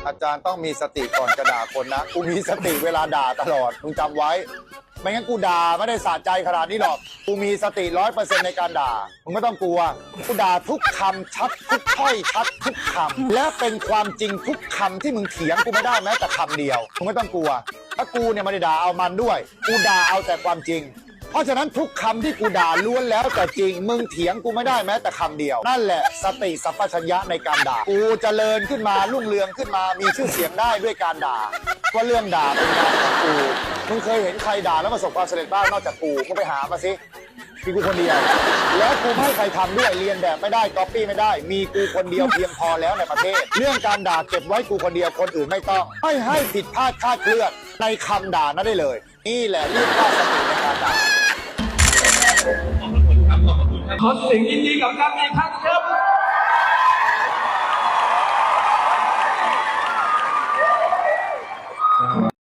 อาจารย์ต้องมีสติก่อนจะด่าคนนะกูมีสติเวลาด่าตลอดมึงจำไว้ไม่งั้นกูด่าไม่ได้สะใจขนาดนี้หรอกกูมีสติ100%ในการด่ามึงไม่ต้องกลัวกูด่าทุกคำชัดทุกถ้อยชัดทุกคำและเป็นความจริงทุกคำที่มึงเถียงกูไม่ได้แม้แต่คำเดียวมึงไม่ต้องกลัวถ้ากูเนี่ยไม่ได้ด่าเอามันด้วยกูด่าเอาแต่ความจริงเพราะฉะนั้นทุกคำที่กูด่าล้วนแล้วแต่จริงมึงเถียงกูไม่ได้แม้แต่คำเดียวนั่นแหละสติสัมปชัญญะในการด่ากูเจริญขึ้นมารุ่งเรืองขึ้นมามีชื่อเสียงได้ด้วยการด่าว่าเรื่องด่าเป็นงานของกูมึงเคยเห็นใครด่าแล้วประสบความสำเร็จบ้างนอกจากกูมึงไปหามาสิมีกูคนเดียวแล้วกูไม่ให้ใครทำด้วยเรียนแบบไม่ได้ก๊อปปี้ไม่ได้มีกูคนเดียวเพียงพอแล้วในประเทศเรื่องการด่าเก็บไว้กูคนเดียวคนอื่นไม่ต้องไม่ให้ผิดพลาดคลาดเคลื่อนในคำด่านั้นได้เลยนี่แหละเรียกว่าสติในการด่า ขอเสียงยินดีกับการมีท่านเจ้า